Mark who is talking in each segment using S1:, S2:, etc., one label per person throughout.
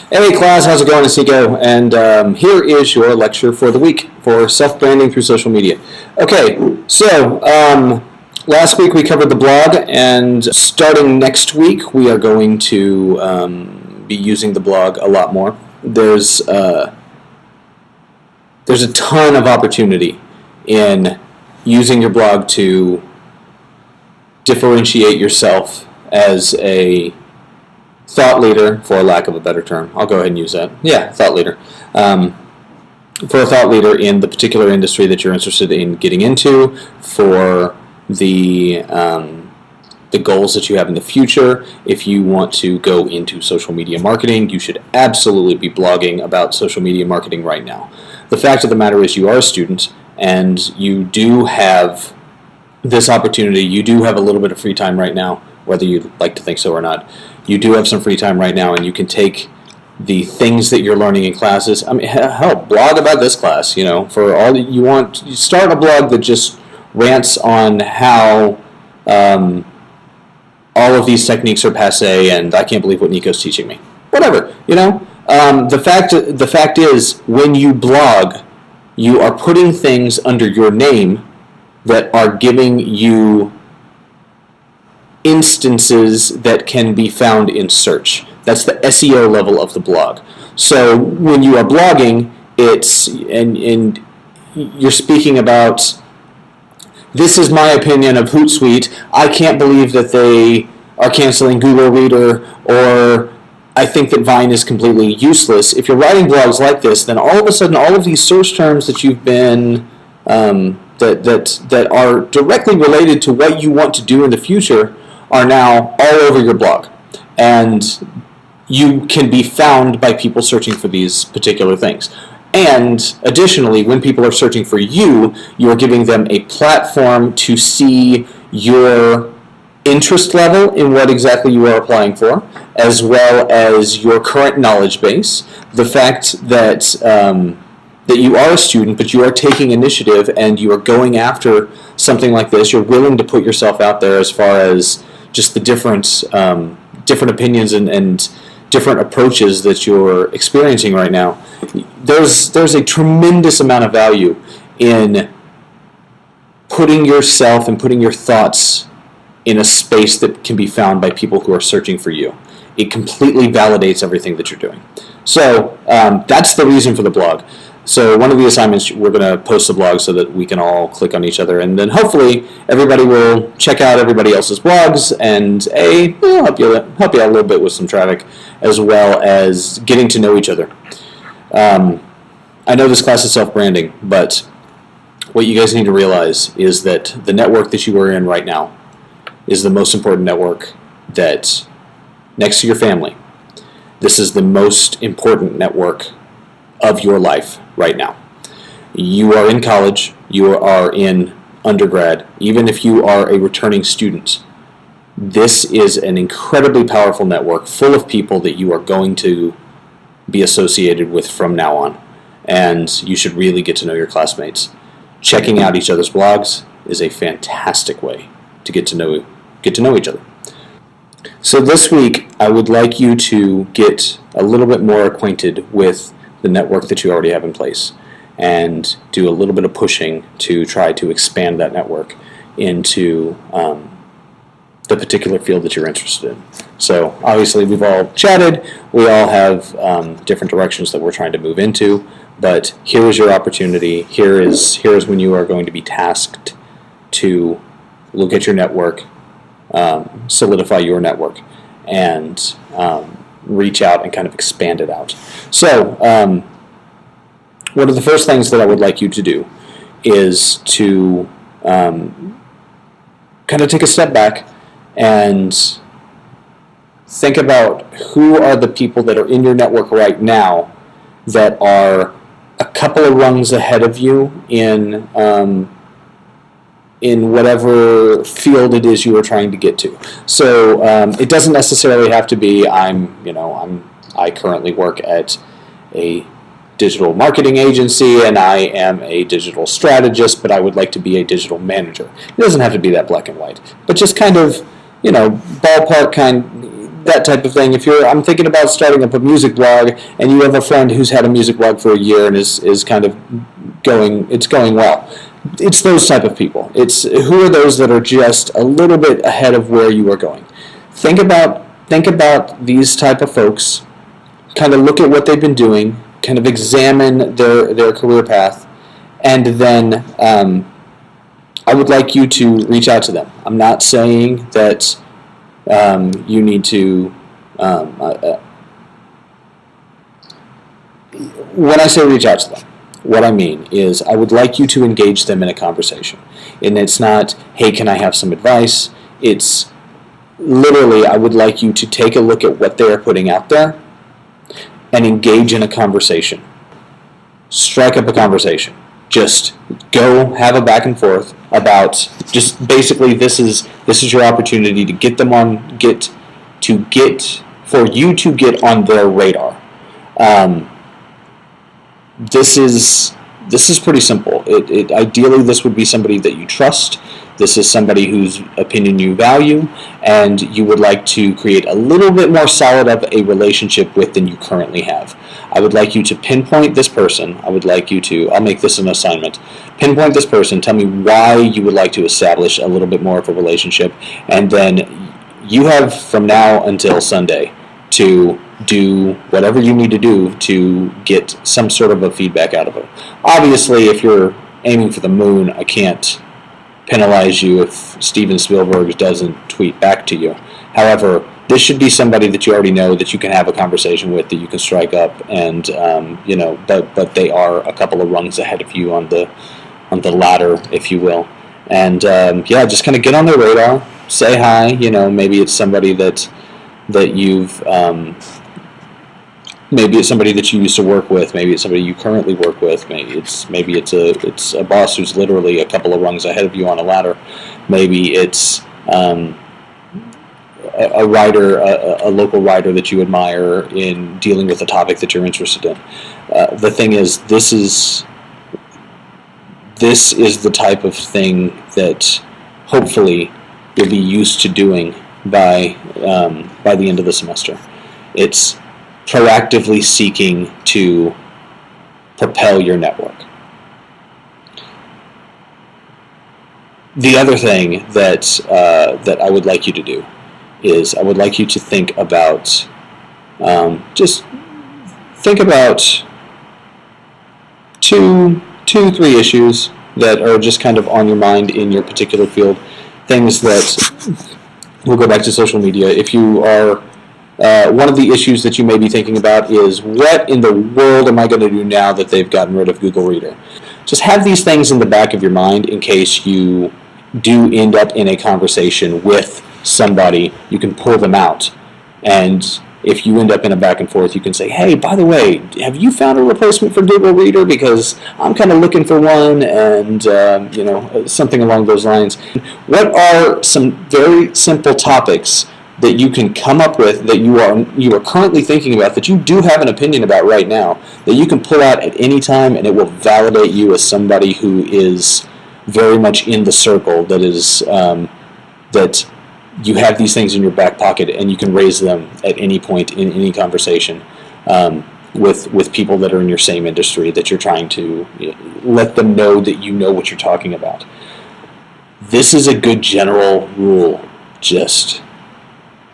S1: Hey class, how's it going? It's Nico, and here is your lecture for the week for self-branding through social media. Okay, so last week we covered the blog, and starting next week we are going to be using the blog a lot more. There's a ton of opportunity in using your blog to differentiate yourself as a thought leader, for lack of a better term. I'll go ahead and use that. Yeah, thought leader. For a thought leader in the particular industry that you're interested in getting into, for the goals that you have in the future. If you want to go into social media marketing, you should absolutely be blogging about social media marketing right now. The fact of the matter is you are a student, and you do have this opportunity. You do have a little bit of free time right now, whether you'd like to think so or not. You do have some free time right now, and you can take the things that you're learning in classes. I mean, hell, blog about this class, for all that you want. You start a blog that just rants on how all of these techniques are passé, and I can't believe what Nico's teaching me. Whatever, The fact is, when you blog, you are putting things under your name that are giving you instances that can be found in search. That's the SEO level of the blog. So when you are blogging, and you're speaking about, this is my opinion of Hootsuite, I can't believe that they are canceling Google Reader, or I think that Vine is completely useless. If you're writing blogs like this, then all of a sudden all of these search terms that you've been that are directly related to what you want to do in the future are now all over your blog, and you can be found by people searching for these particular things. And additionally, when people are searching for you, you're giving them a platform to see your interest level in what exactly you are applying for, as well as your current knowledge base, the fact that that you are a student, but you are taking initiative and you are going after something like this. You're willing to put yourself out there as far as just the different opinions and different approaches that you're experiencing right now. There's a tremendous amount of value in putting yourself and putting your thoughts in a space that can be found by people who are searching for you. It completely validates everything that you're doing. So that's the reason for the blog. So one of the assignments, we're going to post the blog so that we can all click on each other, and then hopefully everybody will check out everybody else's blogs and help you out a little bit with some traffic, as well as getting to know each other. I know this class is self-branding, but what you guys need to realize is that the network that you are in right now is the most important network, that next to your family, this is the most important network of your life right now. You are in college, you are in undergrad, even if you are a returning student, this is an incredibly powerful network full of people that you are going to be associated with from now on. And you should really get to know your classmates. Checking out each other's blogs is a fantastic way to get to know each other. So this week, I would like you to get a little bit more acquainted with the network that you already have in place, and do a little bit of pushing to try to expand that network into the particular field that you're interested in. So obviously we've all chatted, we all have different directions that we're trying to move into, but here is your opportunity. Here is when you are going to be tasked to look at your network, solidify your network, and reach out and kind of expand it out. So one of the first things that I would like you to do is to kind of take a step back and think about who are the people that are in your network right now that are a couple of rungs ahead of you in whatever field it is you are trying to get to. So it doesn't necessarily have to be I currently work at a digital marketing agency and I am a digital strategist, but I would like to be a digital manager. It doesn't have to be that black and white, but just kind of ballpark that type of thing. I'm thinking about starting up a music blog, and you have a friend who's had a music blog for a year and is kind of going well. It's those type of people. It's who are those that are just a little bit ahead of where you are going. Think about these type of folks. Kind of look at what they've been doing. Kind of examine their career path, and then I would like you to reach out to them. I'm not saying that you need to. When I say reach out to them, what I mean is I would like you to engage them in a conversation. And it's not, hey, can I have some advice? It's literally, I would like you to take a look at what they are putting out there and engage in a conversation. Strike up a conversation. Just go have a back and forth about just basically this is your opportunity to get them on for you to get on their radar. This is pretty simple. Ideally, this would be somebody that you trust. This is somebody whose opinion you value, and you would like to create a little bit more solid of a relationship with than you currently have. I would like you to pinpoint this person. I'll make this an assignment. Pinpoint this person. Tell me why you would like to establish a little bit more of a relationship, and then you have from now until Sunday to do whatever you need to do to get some sort of a feedback out of it. Obviously, if you're aiming for the moon, I can't penalize you if Steven Spielberg doesn't tweet back to you. However, this should be somebody that you already know, that you can have a conversation with, that you can strike up, and but they are a couple of rungs ahead of you on the ladder, if you will. And just kind of get on their radar, say hi. Maybe it's somebody that you've maybe it's somebody that you used to work with. Maybe it's somebody you currently work with. Maybe it's a boss who's literally a couple of rungs ahead of you on a ladder. Maybe it's a writer, a local writer that you admire in dealing with a topic that you're interested in. The thing is, this is the type of thing that hopefully you'll be used to doing by the end of the semester. It's proactively seeking to propel your network. The other thing that I would like you to do is I would like you to think about just think about two, 3 issues that are just kind of on your mind in your particular field. Things that we'll go back to social media. If you are one of the issues that you may be thinking about is, what in the world am I going to do now that they've gotten rid of Google Reader? Just have these things in the back of your mind in case you do end up in a conversation with somebody. You can pull them out, and if you end up in a back and forth, you can say, hey, by the way, have you found a replacement for Google Reader? Because I'm kind of looking for one, and something along those lines. What are some very simple topics that you can come up with, that you are currently thinking about, that you do have an opinion about right now, that you can pull out at any time, and it will validate you as somebody who is very much in the circle, that is that you have these things in your back pocket, and you can raise them at any point in any conversation with people that are in your same industry, that you're trying to let them know that you know what you're talking about. This is a good general rule just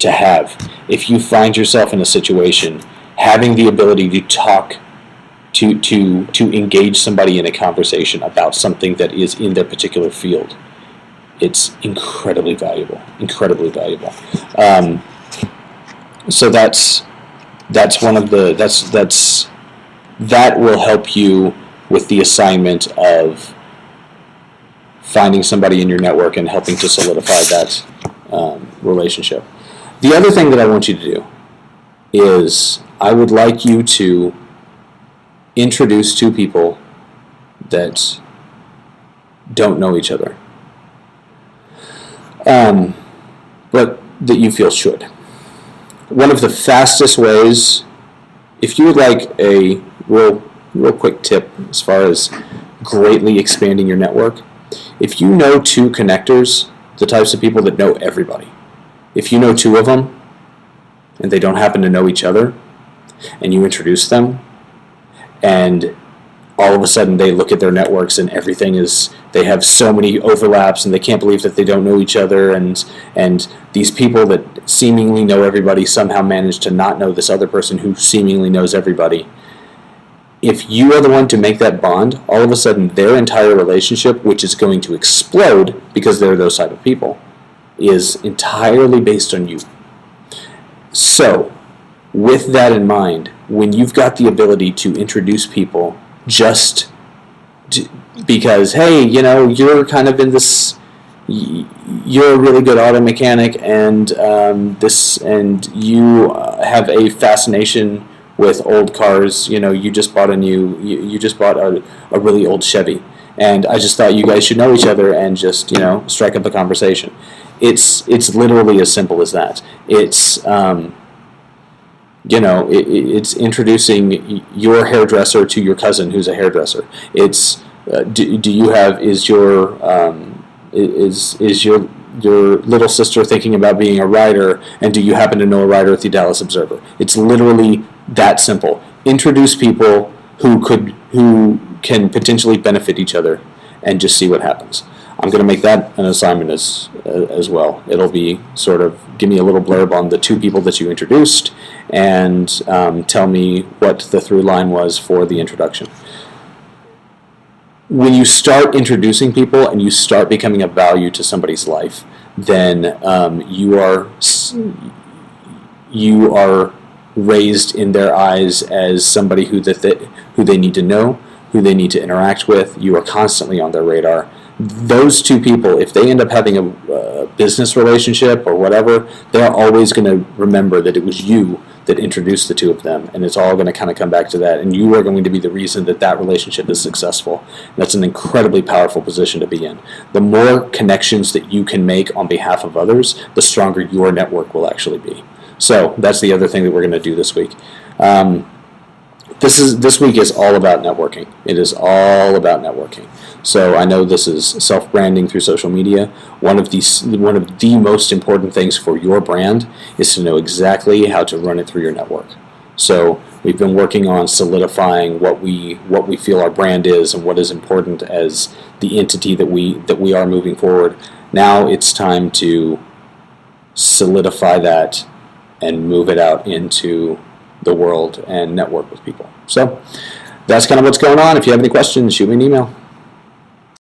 S1: to have. If you find yourself in a situation, having the ability to talk, to engage somebody in a conversation about something that is in their particular field, it's incredibly valuable. So that's one of the that will help you with the assignment of finding somebody in your network and helping to solidify that relationship. The other thing that I want you to do is I would like you to introduce 2 people that don't know each other, but that you feel should. One of the fastest ways, if you would like a real quick tip as far as greatly expanding your network, if you know 2 connectors, the types of people that know everybody, if you know 2 of them, and they don't happen to know each other, and you introduce them, and all of a sudden they look at their networks and everything is, they have so many overlaps and they can't believe that they don't know each other, and these people that seemingly know everybody somehow manage to not know this other person who seemingly knows everybody. If you are the one to make that bond, all of a sudden their entire relationship, which is going to explode because they're those type of people, is entirely based on you. So, with that in mind, when you've got the ability to introduce people just because, hey, you know, you're kind of in this, you're a really good auto mechanic, and and you have a fascination with old cars. You know, you just bought a really old Chevy, and I just thought you guys should know each other and just, you know, strike up a conversation. It's literally as simple as that. It's you know, it's introducing your hairdresser to your cousin who's a hairdresser. It's is your little sister thinking about being a writer, and do you happen to know a writer at the Dallas Observer? It's literally that simple. Introduce people who can potentially benefit each other, and just see what happens. I'm going to make that an assignment as well. It'll be sort of, give me a little blurb on the two people that you introduced, and tell me what the through line was for the introduction. When you start introducing people and you start becoming of value to somebody's life, then you are raised in their eyes as somebody who they need to know, who they need to interact with. You are constantly on their radar. Those two people, if they end up having a business relationship or whatever, they're always going to remember that it was you that introduced the two of them, and it's all going to kind of come back to that, and you are going to be the reason that that relationship is successful. And that's an incredibly powerful position to be in. The more connections that you can make on behalf of others, the stronger your network will actually be. So that's the other thing that we're going to do this week. This week is all about networking. It is all about networking. So I know this is self-branding through social media. One of the most important things for your brand is to know exactly how to run it through your network. So we've been working on solidifying what we feel our brand is and what is important as the entity that we are moving forward. Now it's time to solidify that and move it out into the world and network with people. So that's kind of what's going on. If you have any questions, shoot me an email.